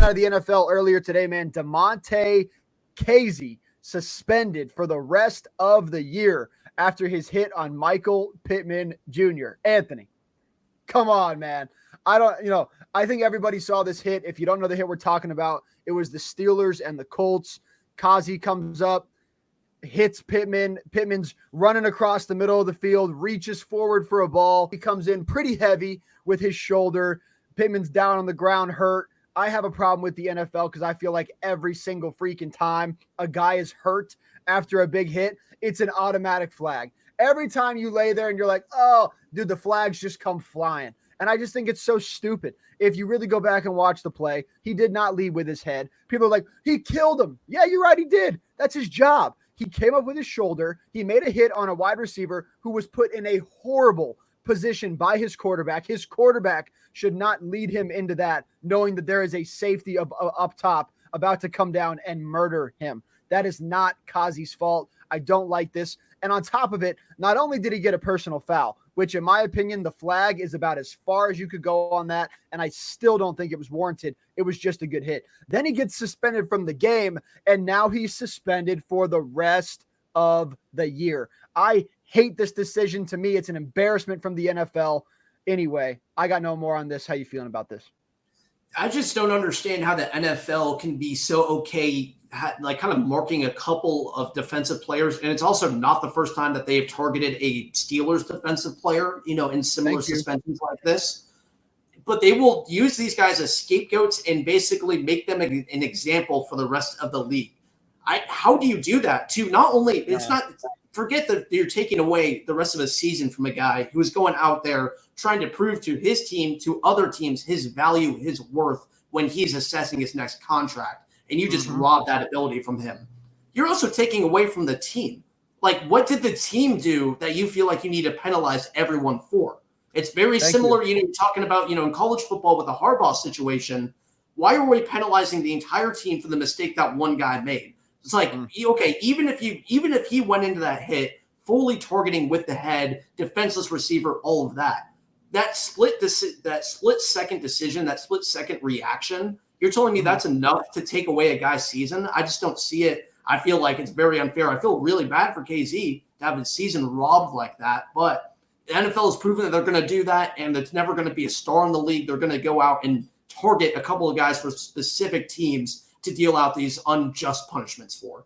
out of the NFL earlier today, man. Damontae Kazee suspended for the rest of the year after his hit on Michael Pittman Jr. Anthony, come on, man. I think everybody saw this hit. If you don't know the hit we're talking about, it was the Steelers and the Colts. Kazee comes up, hits Pittman. Pittman's running across the middle of the field, reaches forward for a ball. He comes in pretty heavy with his shoulder. Pittman's down on the ground, hurt. I have a problem with the NFL because I feel like every single freaking time a guy is hurt after a big hit, it's an automatic flag. Every time you lay there and you're like, oh, dude, the flags just come flying. And I just think it's so stupid. If you really go back and watch the play, he did not lead with his head. People are like, he killed him. Yeah, you're right, he did. That's his job. He came up with his shoulder. He made a hit on a wide receiver who was put in a horrible position by his quarterback. His quarterback should not lead him into that, knowing that there is a safety up top about to come down and murder him. That is not Kazee's fault. I don't like this. And on top of it, not only did he get a personal foul, which in my opinion, the flag is about as far as you could go on that, and I still don't think it was warranted. It was just a good hit. Then he gets suspended from the game, and now he's suspended for the rest of the year. I hate this decision. To me, it's an embarrassment from the NFL. Anyway, I got no more on this. How you feeling about this? I just don't understand how the NFL can be so okay, like kind of marking a couple of defensive players. And it's also not the first time that they have targeted a Steelers defensive player, in similar suspensions like this. But they will use these guys as scapegoats and basically make them an example for the rest of the league. How do you do that? To not only, forget that you're taking away the rest of the season from a guy who is going out there trying to prove to his team, to other teams, his value, his worth when he's assessing his next contract. And you just rob that ability from him. You're also taking away from the team. Like, what did the team do that you feel like you need to penalize everyone for? It's very similar, talking about, in college football with the Harbaugh situation. Why are we penalizing the entire team for the mistake that one guy made? It's like, okay, even if he went into that hit fully targeting with the head, defenseless receiver, all of that split second decision, that split second reaction, you're telling me that's enough to take away a guy's season? I just don't see it. I feel like it's very unfair. I feel really bad for Kazee to have his season robbed like that, but the NFL has proven that they're going to do that, and it's never going to be a star in the league. They're going to go out and target a couple of guys for specific teams to deal out these unjust punishments for.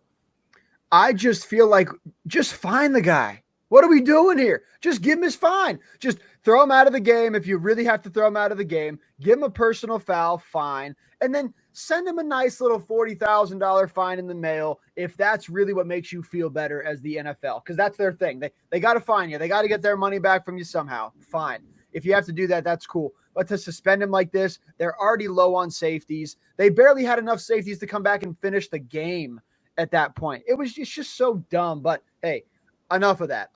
I just feel like just fine the guy. What are we doing here? Just give him his fine. Just throw him out of the game if you really have to throw him out of the game. Give him a personal foul, fine. And then send him a nice little $40,000 fine in the mail if that's really what makes you feel better as the NFL, because that's their thing. They got to fine you. They got to get their money back from you somehow. Fine. If you have to do that, that's cool. But to suspend him like this, they're already low on safeties. They barely had enough safeties to come back and finish the game at that point. It's just so dumb. But hey, enough of that.